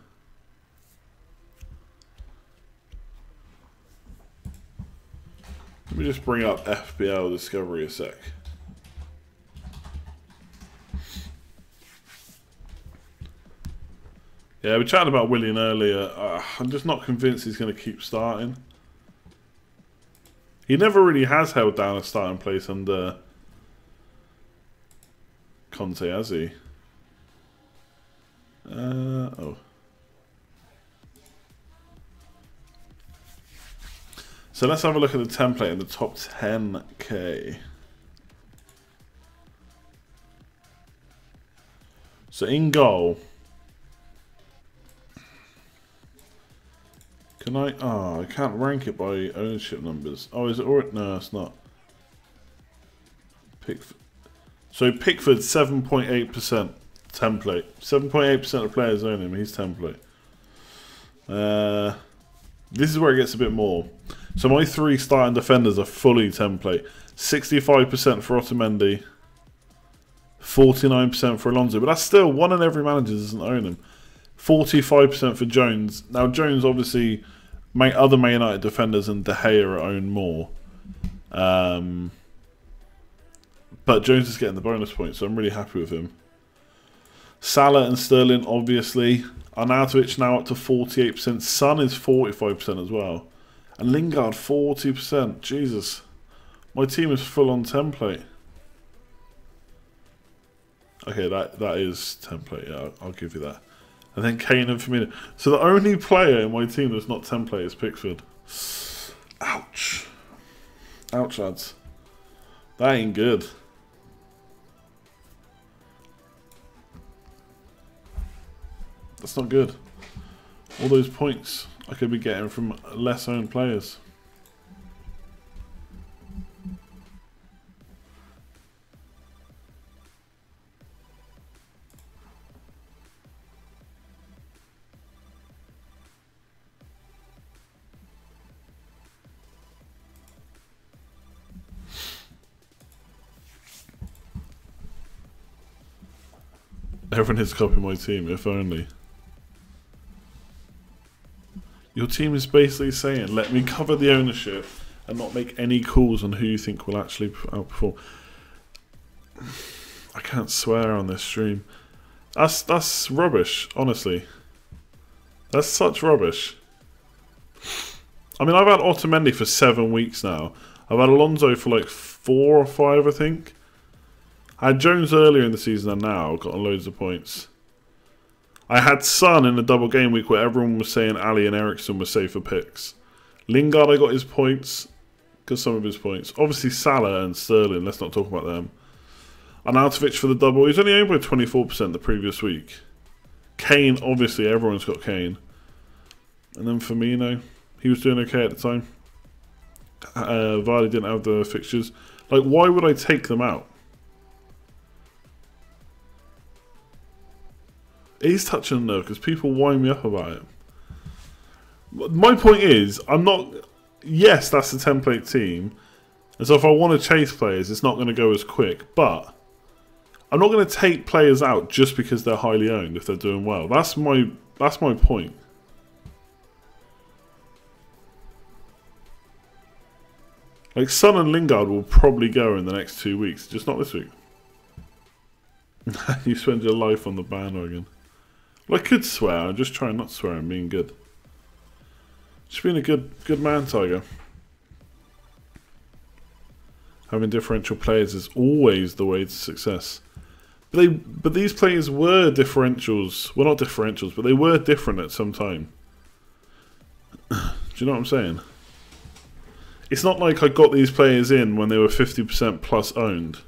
Let me just bring up FPL Discovery a sec. Yeah, we chatted about Willian earlier. I'm just not convinced he's going to keep starting. He never really has held down a starting place under Conte, has he? Oh. So let's have a look at the template in the top 10k. So in goal... Can I... Oh, I can't rank it by ownership numbers. Oh, is it... Or, no, it's not. Pickford. So Pickford, 7.8% template. 7.8% of players own him. He's template. This is where it gets a bit more. So my 3 starting defenders are fully template. 65% for Otamendi. 49% for Alonso. But that's still one in every manager doesn't own him. 45% for Jones. Now, Jones obviously, other Man United defenders and De Gea are owned more. But Jones is getting the bonus points, so I'm really happy with him. Salah and Sterling, obviously. Arnautovic now up to 48%. Son is 45% as well. And Lingard, 40%. Jesus. My team is full on template. Okay, that is template. Yeah, I'll give you that. And then Kane and Firmino. So the only player in my team that's not template is Pickford. Ouch. Ouch, lads. That ain't good. That's not good. All those points I could be getting from less owned players. Everyone is copying my team, if only. Your team is basically saying, let me cover the ownership and not make any calls on who you think will actually outperform. I can't swear on this stream. That's rubbish, honestly. That's such rubbish. I mean, I've had Otamendi for 7 weeks now. I've had Alonso for like 4 or 5, I think. I had Jones earlier in the season and now I've got loads of points. I had Son in the double game week where everyone was saying Ali and Ericsson were safer picks. Lingard, I got his points, because some of his points. Obviously Salah and Sterling, let's not talk about them. Arnautovic for the double, he's only owned by 24% the previous week. Kane, obviously everyone's got Kane. And then Firmino, he was doing okay at the time. Vardy didn't have the fixtures. Like, why would I take them out? It is touching a nerve because people wind me up about it. My point is, I'm not... Yes, that's a template team. And so if I want to chase players, it's not going to go as quick. But I'm not going to take players out just because they're highly owned if they're doing well. That's my point. Like, Son and Lingard will probably go in the next 2 weeks. Just not this week. You spend your life on the bandwagon. Well, I could swear. I'm just trying not to swear and being good. Just being a good man, Tiger. Having differential players is always the way to success. But these players were differentials. Well, not differentials, but they were different at some time. Do you know what I'm saying? It's not like I got these players in when they were 50% plus owned.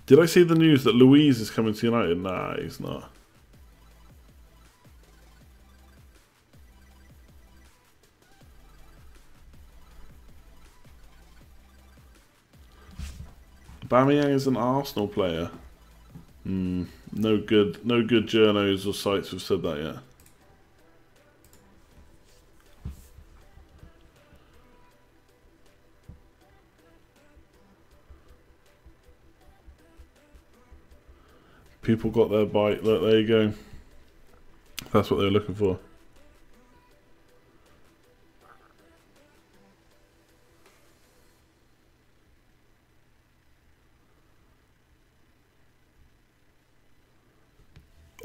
Did I see the news that Luiz is coming to United? Nah, he's not. Aubameyang is an Arsenal player. No good journos or sites have said that yet. People got their bite. Look, there you go. That's what they were looking for.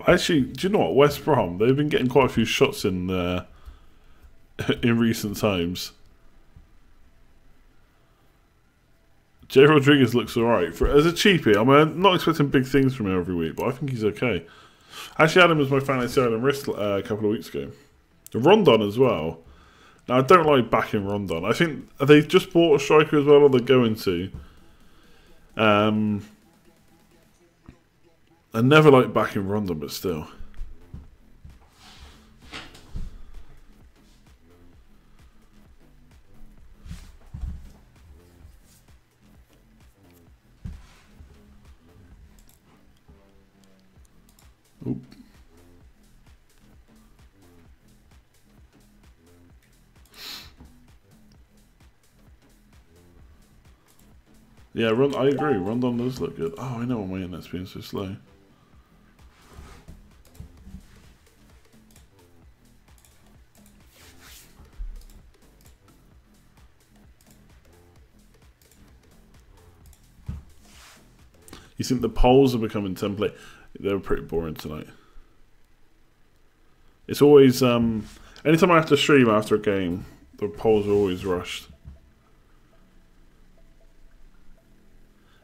Actually, do you know what? West Brom, they've been getting quite a few shots in in recent times. Jay Rodriguez looks alright. As a cheapie, I mean, I'm not expecting big things from him every week, but I think he's okay. I actually had him as my fantasy island wrist a couple of weeks ago. Rondon as well. Now, I don't like backing Rondon. I think they just bought a striker as well, or they're going to. I never like backing Rondon, but still. Oop. Yeah, I agree. Rondon does look good. Oh, I know why my internet's being so slow. You think the polls are becoming template? They were pretty boring tonight. It's always anytime I have to stream after a game, the polls are always rushed.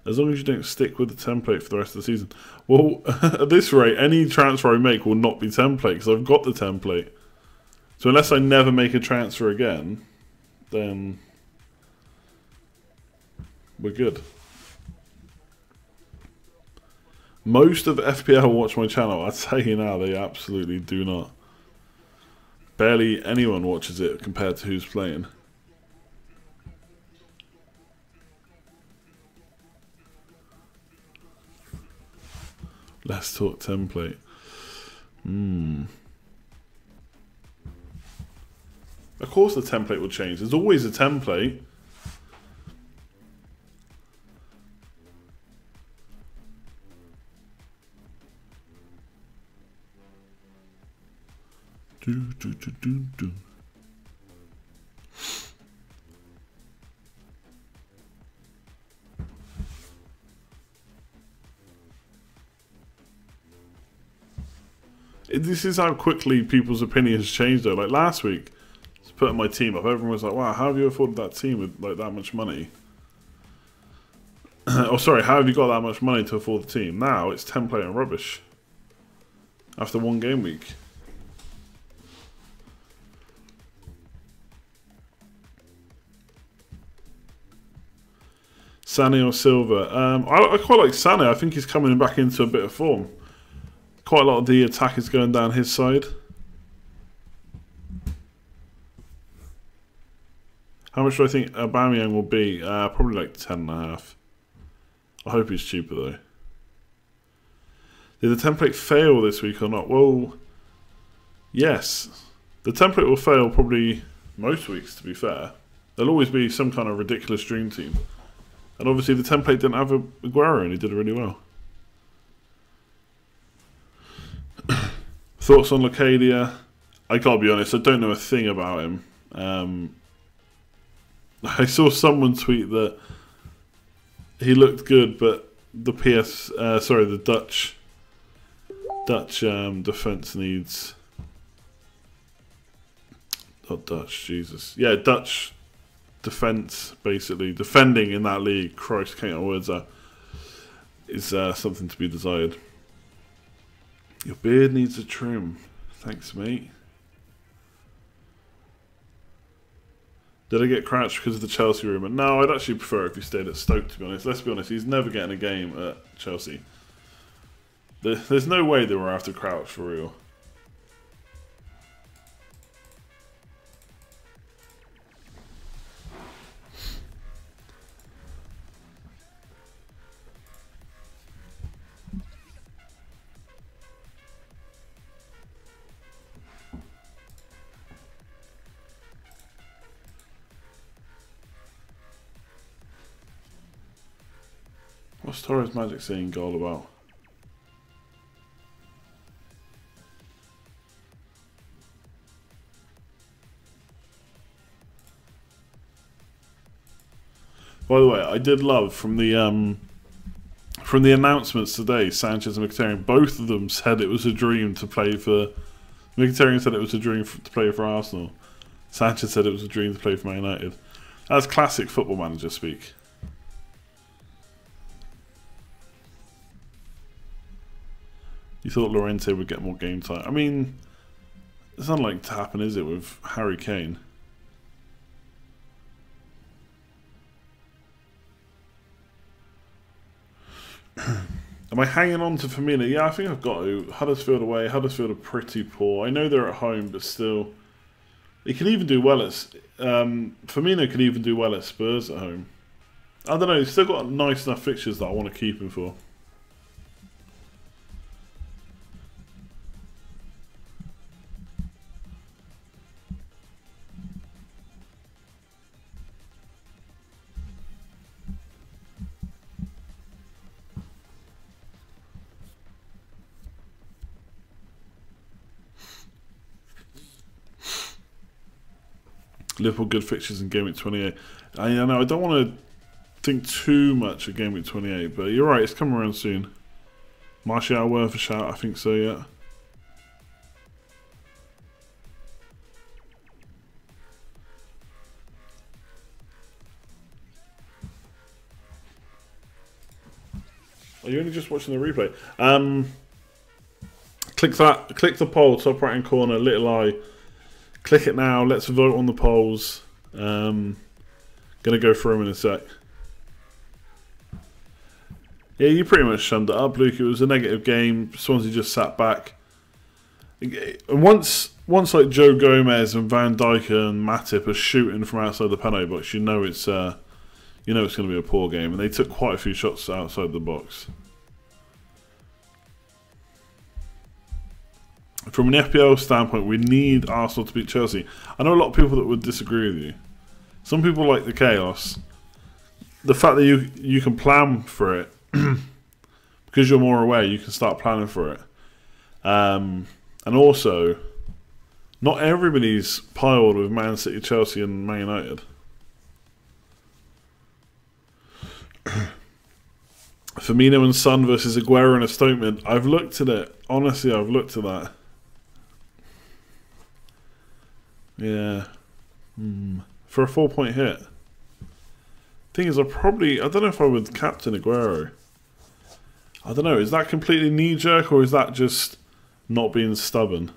As long as you don't stick with the template for the rest of the season. Well, at this rate, any transfer I make will not be template because I've got the template. So unless I never make a transfer again, then we're good. Most of FPL watch my channel. I'd tell you now, they absolutely do not. Barely anyone watches it compared to who's playing. Let's talk template. Of course the template will change. There's always a template. Do. This is how quickly people's opinions change though. Like last week, putting my team up, everyone was like, wow, how have you afforded that team with like that much money? Oh sorry, how have you got that much money to afford the team? Now it's template and rubbish. After one game week. Sané or Silva? I quite like Sané. I think he's coming back into a bit of form. Quite a lot of the attack is going down his side. How much do I think Aubameyang will be? Probably like 10.5. I hope he's cheaper though. Did the template fail this week or not? Well, yes. The template will fail probably most weeks, to be fair. There'll always be some kind of ridiculous dream team. And obviously the template didn't have AGUERO and he did it really well. Thoughts on Locadia? I gotta be honest, I don't know a thing about him. I saw someone tweet that he looked good, but the the Dutch defense needs. Not Dutch, Jesus. Yeah, Dutch defense, basically defending in that league. Christ, can't get my words out. Is something to be desired. Your beard needs a trim. Thanks, mate. Did I get crouched because of the Chelsea rumour? No, I'd actually prefer if he stayed at Stoke, to be honest. Let's be honest, he's never getting a game at Chelsea. There's no way they were after Crouch for real. What's Torres Magic saying goal about? By the way, I did love from the announcements today, Sanchez and Mkhitaryan, both of them said it was a dream to play for. Mkhitaryan said it was a dream to play for Arsenal. Sanchez said it was a dream to play for Man United. That's classic football manager speak. You thought Llorente would get more game time. I mean, it's unlikely to happen, is it, with Harry Kane? Am I hanging on to Firmino? Yeah, I think I've got to. Huddersfield away. Huddersfield are pretty poor. I know they're at home, but still. He can even do well at... Firmino can even do well at Spurs at home. I don't know, he's still got nice enough fixtures that I want to keep him for. Liverpool good fixtures in Gameweek 28. I know I don't want to think too much of Gameweek 28, but you're right, it's coming around soon. Martial worth a shout, I think so, yeah. Are you only just watching the replay? Click the poll, top right hand corner, little eye. Click it now, let's vote on the polls. Gonna go through them in a sec. Yeah, you pretty much summed it up, Luke. It was a negative game. Swansea just sat back. And once like Joe Gomez and Van Dijk and Matip are shooting from outside the penalty box, you know it's going to be a poor game. And they took quite a few shots outside the box. From an FPL standpoint, we need Arsenal to beat Chelsea. I know a lot of people that would disagree with you. Some people like the chaos. The fact that you can plan for it, because you're more aware, you can start planning for it. And also, not everybody's piled with Man City, Chelsea and Man United. Firmino and Son versus Aguero and a Stokeman. I've looked at it. Honestly, I've looked at that. Yeah. For a 4-point hit. Thing is, I don't know if I would captain Aguero. I don't know, is that completely knee-jerk or is that just not being stubborn?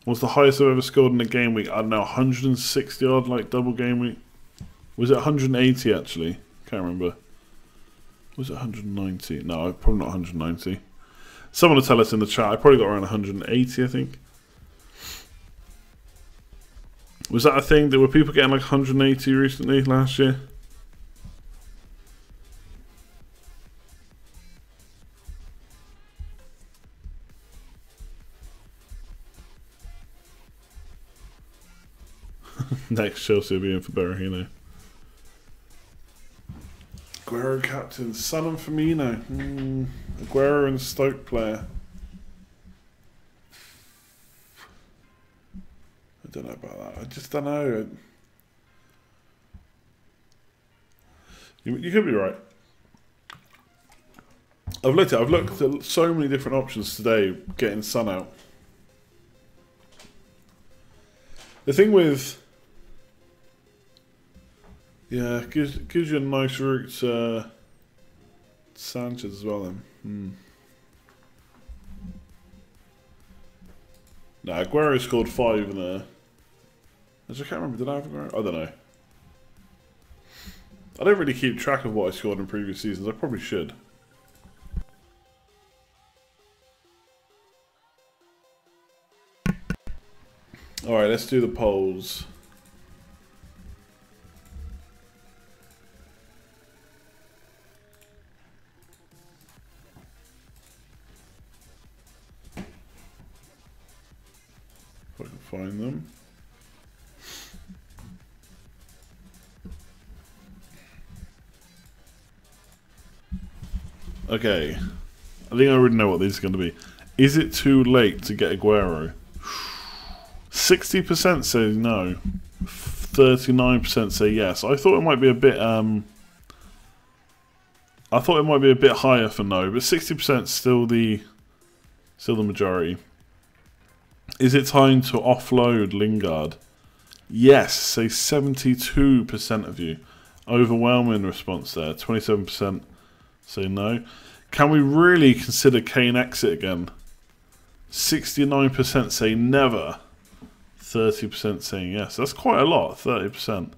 What's the highest I've ever scored in a game week? I don't know, 160 odd, like double game week. Was it 180 actually? Can't remember. Was it 190? No, probably not 190. Someone will tell us in the chat. I probably got around 180, I think. Was that a thing? Were people getting like 180 recently, last year? Next Chelsea will be in for Berahino. Aguero captain, Son and Firmino. Aguero and Stoke player. I don't know about that. I just don't know. You could be right. I've looked at so many different options today, getting Son out. The thing with gives you a nice route to Sanchez as well then. Nah, Aguero scored 5 in there. I can't remember, did I have Aguero? I don't know. I don't really keep track of what I scored in previous seasons. I probably should. Alright, let's do the polls. If I can find them. Okay, I think I already know what these are going to be. Is it too late to get Aguero? 60% say no, 39% say yes. I thought it might be a bit. I thought it might be a bit higher for no, but 60% still the majority. Is it time to offload Lingard? Yes, say 72% of you. Overwhelming response there. 27% say no. Can we really consider Kane exit again? 69% say never. 30% saying yes. That's quite a lot, 30%.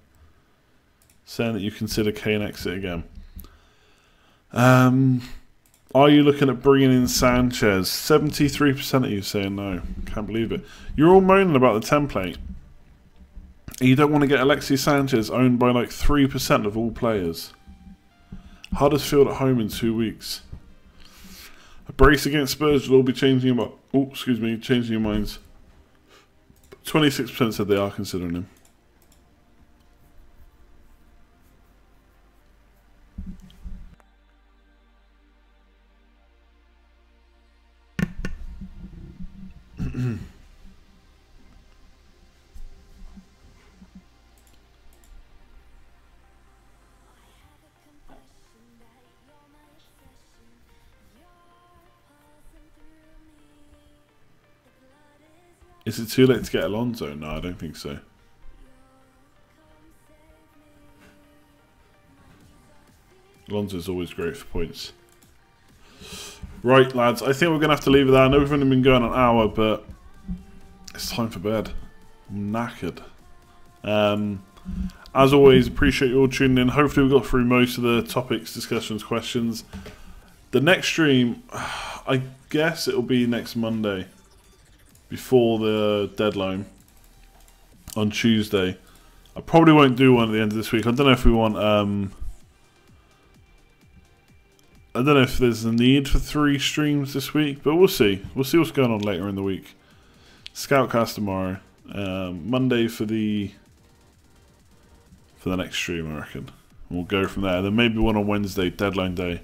Saying that you consider Kane exit again. Are you looking at bringing in Sanchez? 73% of you saying no. Can't believe it. You're all moaning about the template. And you don't want to get Alexis Sanchez owned by like 3% of all players. Huddersfield at home in 2 weeks. A brace against Spurs will all be changing your changing your minds. 26% said they are considering him. Is it too late to get Alonso? No, I don't think so. Alonso's always great for points. Right, lads, I think we're going to have to leave it there. I know we've only been going an hour, but it's time for bed. I'm knackered. As always, appreciate you all tuning in. Hopefully we got through most of the topics, discussions, questions. The next stream, I guess it'll be next Monday, before the deadline, on Tuesday. I probably won't do one at the end of this week. I don't know if we want... I don't know if there's a need for 3 streams this week, but we'll see. We'll see what's going on later in the week. Scoutcast tomorrow. Monday for the next stream, I reckon. We'll go from there. Then maybe one on Wednesday, deadline day.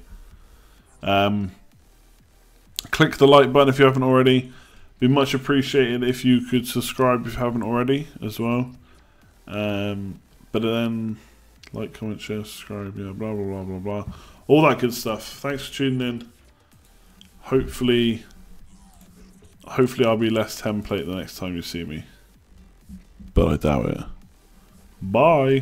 Click the like button if you haven't already. Be much appreciated if you could subscribe if you haven't already as well. But then like, comment, share, subscribe, yeah, blah blah blah blah blah. All that good stuff. Thanks for tuning in. Hopefully I'll be less template the next time you see me. But I doubt it. Bye.